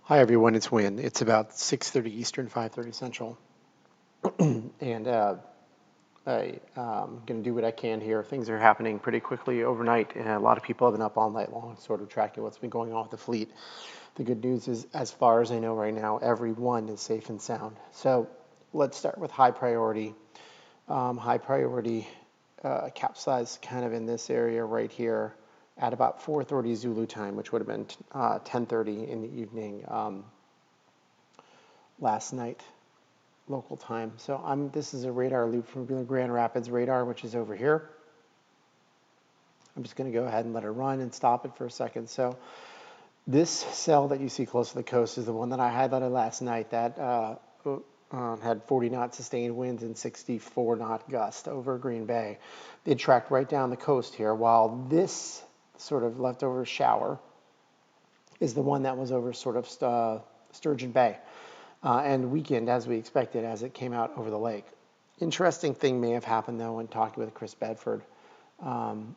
Hi everyone, it's Win. It's about 6:30 Eastern, 5:30 Central, and I'm going to do what I can here. Things are happening pretty quickly overnight, and a lot of people have been up all night long, sort of tracking what's been going on with the fleet. The good news is, as far as I know right now, everyone is safe and sound. So let's start with high priority. High priority capsize kind of in this area right here at about 4:30 Zulu time, which would have been 10:30 in the evening. Last night, local time. So this is a radar loop from Grand Rapids radar, which is over here. I'm just going to go ahead and let it run and stop it for a second. So this cell that you see close to the coast is the one that I highlighted last night that had 40 knot sustained winds and 64 knot gust over Green Bay. It tracked right down the coast here, while this sort of leftover shower is the one that was over sort of Sturgeon Bay. And weakened as we expected as it came out over the lake. Interesting thing may have happened though when talking with Chris Bedford, and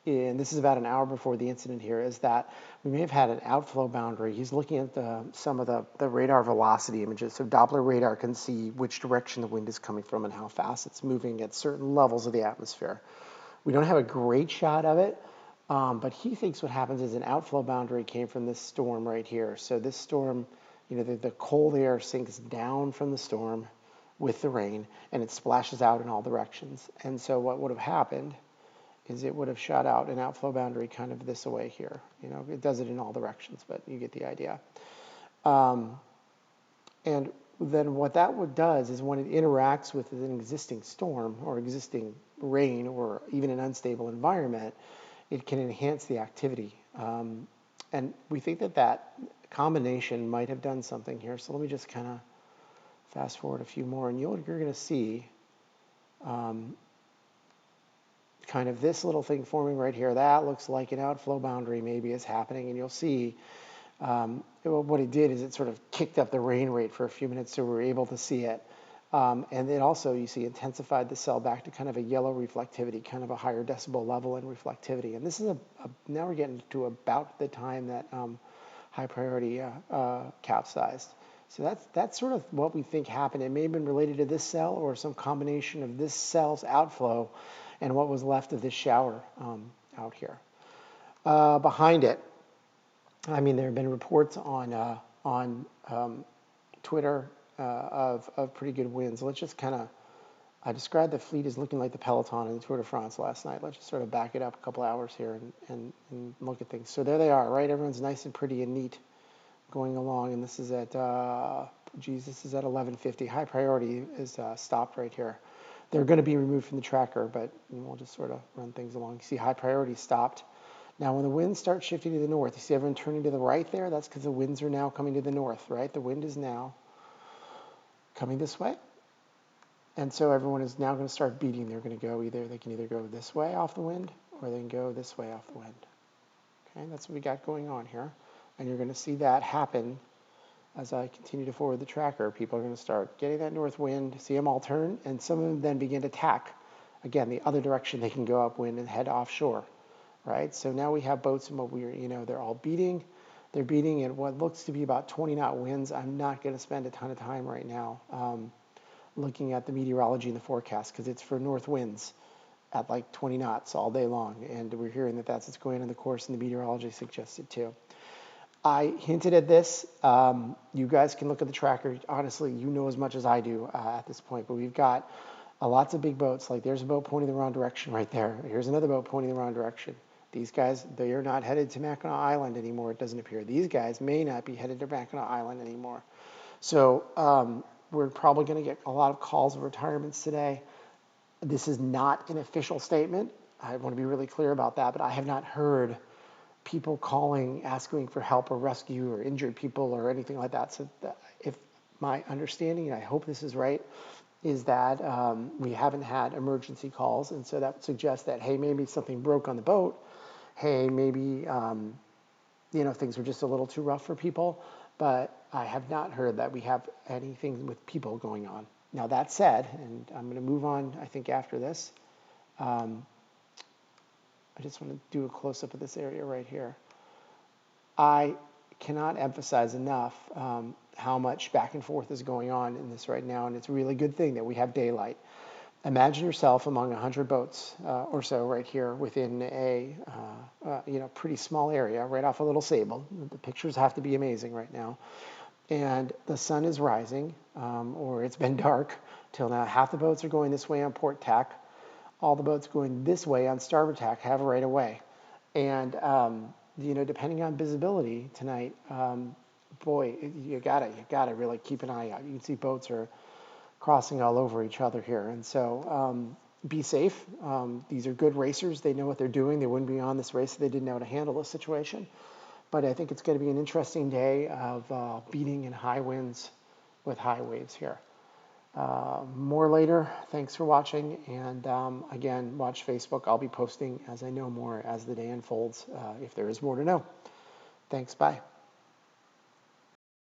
this is about an hour before the incident here, is that we may have had an outflow boundary. He's looking at some of the radar velocity images. So Doppler radar can see which direction the wind is coming from and how fast it's moving at certain levels of the atmosphere. We don't have a great shot of it, but he thinks what happens is an outflow boundary came from this storm right here. So this storm, the cold air sinks down from the storm with the rain, and it splashes out in all directions. And so what would have happened is it would have shot out an outflow boundary kind of this way here. It does it in all directions, but you get the idea. And then what that does is when it interacts with an existing storm or existing rain or even an unstable environment, it can enhance the activity. And we think that combination might have done something here. So let me just kind of fast forward a few more, and you're going to see kind of this little thing forming right here. That looks like an outflow boundary maybe is happening, and you'll see what it did is it sort of kicked up the rain rate for a few minutes so we were able to see it. And it also, you see, intensified the cell back to kind of a yellow reflectivity, kind of a higher decibel level in reflectivity. And this is now we're getting to about the time that high priority capsized. So that's sort of what we think happened. It may have been related to this cell or some combination of this cell's outflow and what was left of this shower out here. Behind it, I mean, there have been reports on Twitter of pretty good winds. Let's just kind of, I described the fleet as looking like the Peloton in the Tour de France last night. Let's just sort of back it up a couple hours here and look at things. So there they are, right? Everyone's nice and pretty and neat going along. And this is at, this is at 11:50. High priority is stopped right here. They're going to be removed from the tracker, but we'll just sort of run things along. You see high priority stopped. Now, when the winds start shifting to the north, you see everyone turning to the right there? That's because the winds are now coming to the north, right? The wind is now coming this way. And so everyone is now going to start beating. They can either go this way off the wind, or they can go this way off the wind. Okay, that's what we got going on here. And you're going to see that happen as I continue to forward the tracker. People are going to start getting that north wind, see them all turn, and some of them then begin to tack. Again, the other direction they can go upwind and head offshore, right? So now we have boats and what they're all beating. They're beating at what looks to be about 20 knot winds. I'm not going to spend a ton of time right now looking at the meteorology and the forecast because it's for north winds at like 20 knots all day long. And we're hearing that that's what's going on in the course, and the meteorology suggests it too. I hinted at this. You guys can look at the tracker. Honestly, you know as much as I do at this point, but we've got lots of big boats. Like there's a boat pointing the wrong direction right there. Here's another boat pointing the wrong direction. These guys, they are not headed to Mackinac Island anymore, it doesn't appear. These guys may not be headed to Mackinac Island anymore. So we're probably going to get a lot of calls of retirements today. This is not an official statement. I want to be really clear about that, but I have not heard people calling, asking for help or rescue or injured people or anything like that. So if my understanding, and I hope this is right, is that we haven't had emergency calls. And so that would suggest that, hey, maybe something broke on the boat. Hey, maybe, things were just a little too rough for people. But I have not heard that we have anything with people going on. Now, that said, and I'm going to move on, I think, after this. I just want to do a close-up of this area right here. I cannot emphasize enough how much back and forth is going on in this right now, and it's a really good thing that we have daylight. Imagine yourself among 100 boats or so right here within a pretty small area, right off a Little Sable. The pictures have to be amazing right now. And the sun is rising, or it's been dark till now. Half the boats are going this way on port tack. All the boats going this way on starboard tack have right of way. And depending on visibility tonight, boy, you gotta really keep an eye out. You can see boats are crossing all over each other here, and so be safe. These are good racers; they know what they're doing. They wouldn't be on this race if they didn't know how to handle the situation. But I think it's going to be an interesting day of beating in high winds with high waves here. More later. Thanks for watching. And again, watch Facebook. I'll be posting as I know more as the day unfolds, if there is more to know. Thanks. Bye.